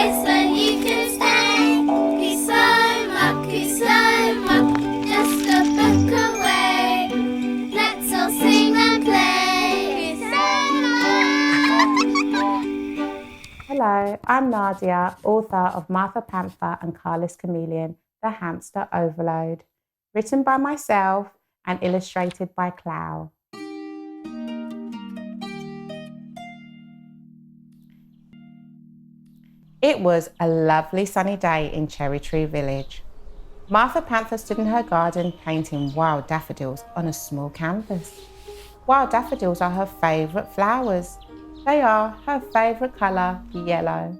place where you can stay. Kusoma, Kusoma, just a book away. Let's all sing and play. Kusoma. Hello, I'm Nadia, author of Marther Panther and Chameleon, The Hamster Overload, written by myself and illustrated by Clow. It was a lovely sunny day in Cherry Tree Village. Marther Panther stood in her garden painting wild daffodils on a small canvas. Wild daffodils are her favourite flowers. They are her favourite colour, yellow.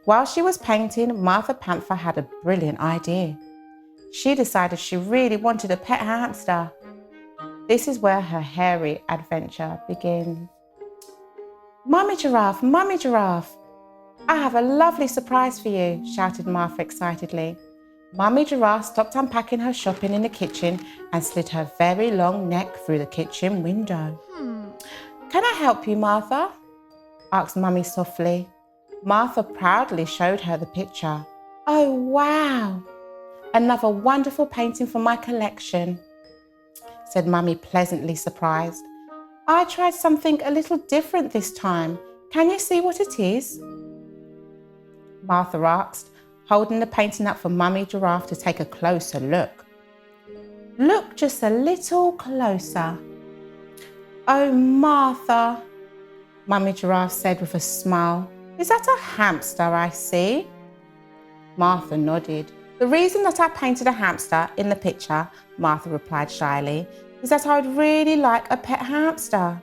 While she was painting, Marther Panther had a brilliant idea. She decided she really wanted a pet hamster. This is where her hairy adventure begins. Mummy Giraffe, Mummy Giraffe, I have a lovely surprise for you, shouted Martha excitedly. Mummy Giraffe stopped unpacking her shopping in the kitchen and slid her very long neck through the kitchen window. Can I help you, Martha? Asked Mummy softly. Martha proudly showed her the picture. Oh, wow! Another wonderful painting from my collection, said Mummy, pleasantly surprised. I tried something a little different this time. Can you see what it is? Martha asked, holding the painting up for Mummy Giraffe to take a closer look. Look just a little closer. Oh, Martha, Mummy Giraffe said with a smile. Is that a hamster I see? Martha nodded. The reason that I painted a hamster in the picture, Martha replied shyly, is that I would really like a pet hamster.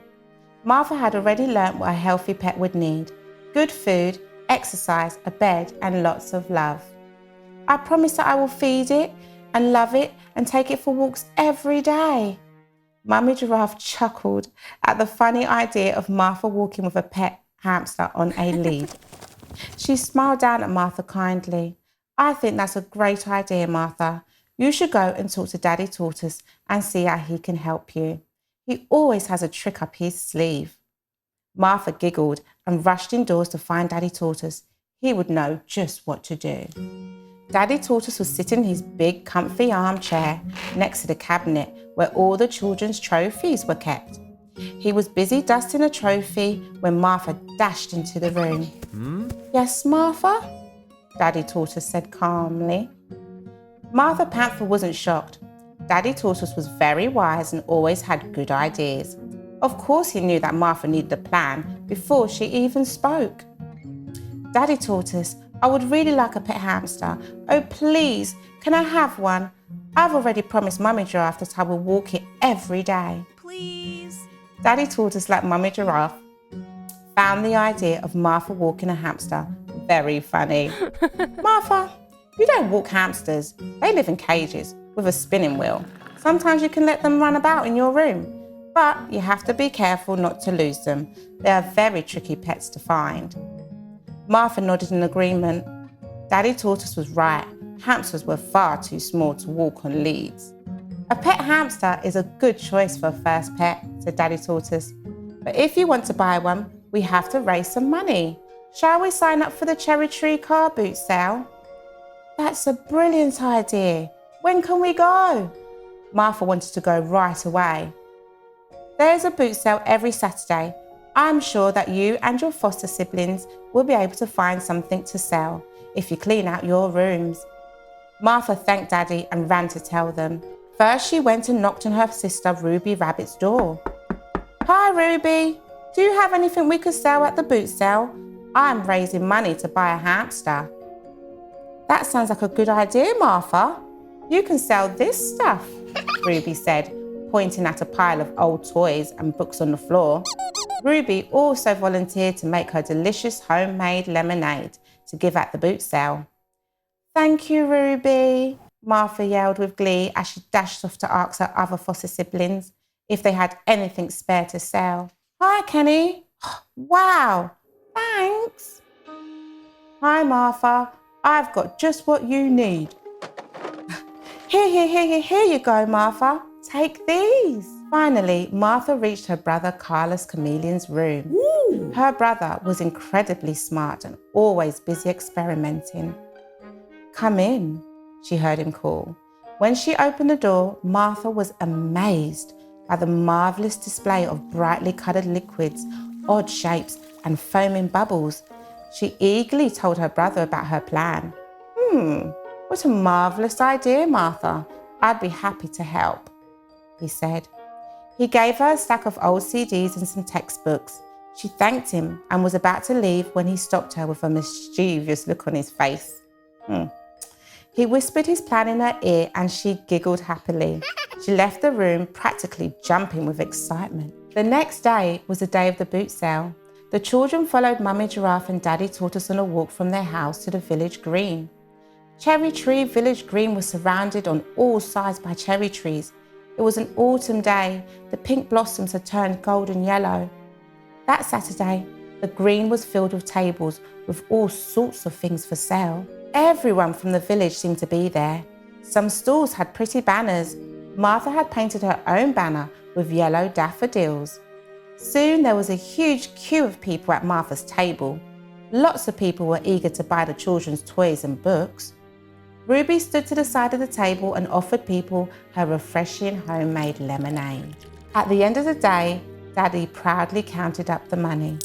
Martha had already learnt what a healthy pet would need. Good food, exercise, a bed and lots of love. I promise that I will feed it and love it and take it for walks every day. Mummy Giraffe chuckled at the funny idea of Martha walking with a pet hamster on a lead. She smiled down at Martha kindly. I think that's a great idea, Martha. You should go and talk to Daddy Tortoise and see how he can help you. He always has a trick up his sleeve. Martha giggled and rushed indoors to find Daddy Tortoise. He would know just what to do. Daddy Tortoise was sitting in his big comfy armchair next to the cabinet where all the children's trophies were kept. He was busy dusting a trophy when Martha dashed into the room. Yes, Martha? Daddy Tortoise said calmly. Marther Panther wasn't shocked. Daddy Tortoise was very wise and always had good ideas. Of course he knew that Martha needed a plan before she even spoke. Daddy Tortoise, I would really like a pet hamster. Oh please, can I have one? I've already promised Mummy Giraffe that I will walk it every day. Please. Daddy Tortoise, like Mummy Giraffe, found the idea of Martha walking a hamster very funny. Martha, you don't walk hamsters. They live in cages with a spinning wheel. Sometimes you can let them run about in your room, but you have to be careful not to lose them. They are very tricky pets to find. Martha nodded in agreement. Daddy Tortoise was right. Hamsters were far too small to walk on leads. A pet hamster is a good choice for a first pet, said Daddy Tortoise. But if you want to buy one, we have to raise some money. Shall we sign up for the Cherry Tree car boot sale? That's a brilliant idea. When can we go? Martha wanted to go right away. There's a boot sale every Saturday. I'm sure that you and your foster siblings will be able to find something to sell if you clean out your rooms. Martha thanked Daddy and ran to tell them. First, she went and knocked on her sister Ruby Rabbit's door. Hi, Ruby. Do you have anything we could sell at the boot sale? I'm raising money to buy a hamster. That sounds like a good idea, Martha. You can sell this stuff, Ruby said, pointing at a pile of old toys and books on the floor. Ruby also volunteered to make her delicious homemade lemonade to give at the boot sale. Thank you, Ruby, Martha yelled with glee as she dashed off to ask her other foster siblings if they had anything spare to sell. Hi, Kenny. Wow, thanks. Hi, Martha. I've got just what you need. Here you go, Martha. take these. Finally, Martha reached her brother Carlos Chameleon's room. Ooh. Her brother was incredibly smart and always busy experimenting. Come in, she heard him call. When she opened the door, Martha was amazed by the marvelous display of brightly coloured liquids, odd shapes, and foaming bubbles. She eagerly told her brother about her plan. What a marvellous idea, Martha. I'd be happy to help, he said. He gave her a stack of old CDs and some textbooks. She thanked him and was about to leave when he stopped her with a mischievous look on his face. He whispered his plan in her ear and she giggled happily. She left the room practically jumping with excitement. The next day was the day of the boot sale. The children followed Mummy Giraffe and Daddy Tortoise on a walk from their house to the village green. Cherry Tree Village Green was surrounded on all sides by cherry trees. It was an autumn day. The pink blossoms had turned golden yellow. That Saturday, the green was filled with tables with all sorts of things for sale. Everyone from the village seemed to be there. Some stalls had pretty banners. Martha had painted her own banner with yellow daffodils. Soon there was a huge queue of people at Martha's table. Lots of people were eager to buy the children's toys and books. Ruby stood to the side of the table and offered people her refreshing homemade lemonade. At the end of the day, Daddy proudly counted up the money.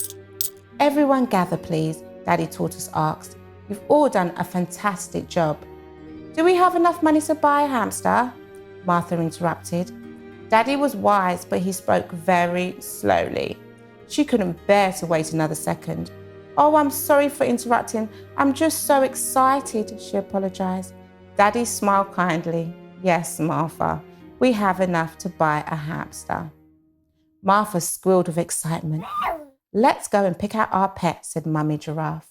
Everyone gather, please, Daddy Tortoise asked. You've all done a fantastic job. Do we have enough money to buy a hamster? Martha interrupted. Daddy was wise, but he spoke very slowly. She couldn't bear to wait another second. Oh, I'm sorry for interrupting. I'm just so excited, she apologised. Daddy smiled kindly. Yes, Martha, we have enough to buy a hamster. Martha squealed with excitement. Let's go and pick out our pet, said Mummy Giraffe.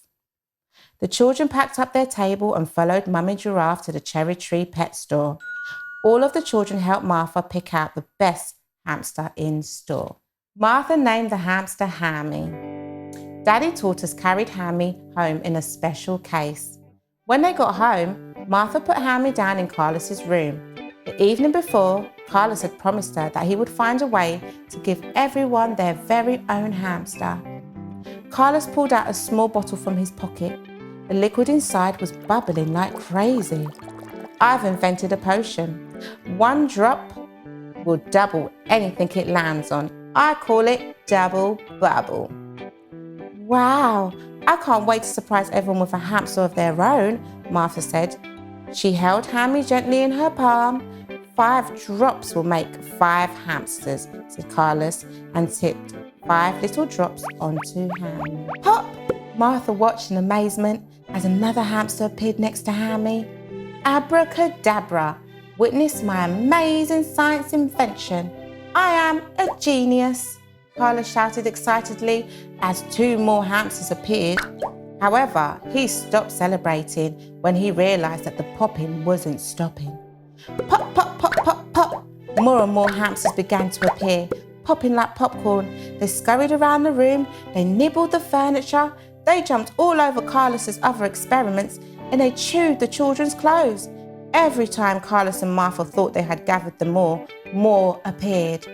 The children packed up their table and followed Mummy Giraffe to the Cherry Tree pet store. All of the children helped Martha pick out the best hamster in store. Martha named the hamster Hammy. Daddy Tortoise carried Hammy home in a special case. When they got home, Martha put Hammy down in Carlos's room. The evening before, Carlos had promised her that he would find a way to give everyone their very own hamster. Carlos pulled out a small bottle from his pocket. The liquid inside was bubbling like crazy. I've invented a potion. 1 drop will double anything it lands on. I call it Double Bubble. Wow, I can't wait to surprise everyone with a hamster of their own, Martha said. She held Hammy gently in her palm. 5 drops will make 5 hamsters, said Carlos, and tipped 5 little drops onto Hammy. Pop! Martha watched in amazement as another hamster appeared next to Hammy. Abracadabra! Witness my amazing science invention. I am a genius, Carlos shouted excitedly as 2 more hamsters appeared. However, he stopped celebrating when he realised that the popping wasn't stopping. Pop, pop, pop, pop, pop! More and more hamsters began to appear, popping like popcorn. They scurried around the room, they nibbled the furniture, they jumped all over Carlos's other experiments, and they chewed the children's clothes. Every time Carlos and Martha thought they had gathered them all, more appeared.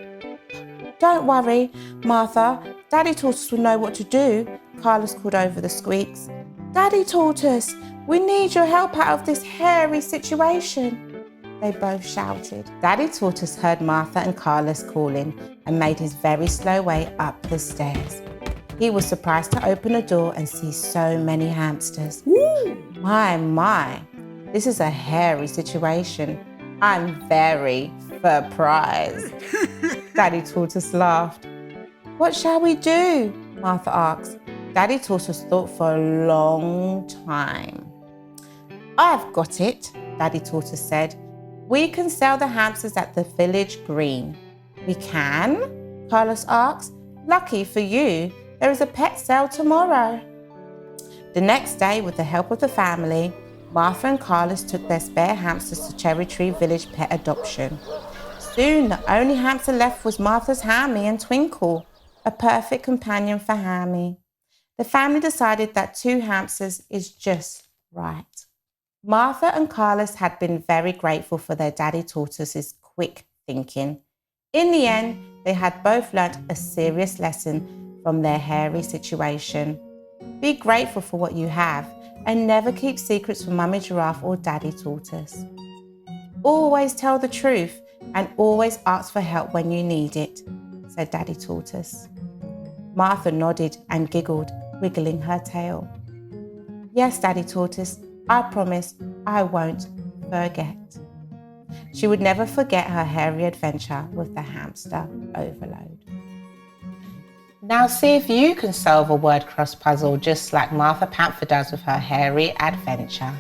Don't worry, Martha. Daddy Tortoise will know what to do, Carlos called over the squeaks. Daddy Tortoise, we need your help out of this hairy situation, they both shouted. Daddy Tortoise heard Martha and Carlos calling and made his very slow way up the stairs. He was surprised to open the door and see so many hamsters. Woo! My, this is a hairy situation. I'm very surprised. Daddy Tortoise laughed. What shall we do? Martha asked. Daddy Tortoise thought for a long time. I've got it, Daddy Tortoise said. We can sell the hamsters at the village green. We can? Carlos asked. Lucky for you, there is a pet sale tomorrow. The next day, with the help of the family, Martha and Carlos took their spare hamsters to Cherry Tree Village Pet Adoption. Soon, the only hamster left was Martha's Hammy and Twinkle, a perfect companion for Hammy. The family decided that 2 hamsters is just right. Martha and Carlos had been very grateful for their Daddy Tortoise's quick thinking. In the end, they had both learnt a serious lesson from their hairy situation. Be grateful for what you have and never keep secrets from Mummy Giraffe or Daddy Tortoise. Always tell the truth and always ask for help when you need it, said Daddy Tortoise. Martha nodded and giggled, wiggling her tail. Yes, Daddy Tortoise, I promise I won't forget. She would never forget her hairy adventure with the hamster overload. Now see if you can solve a word cross puzzle just like Marther Panther does with her hairy adventure.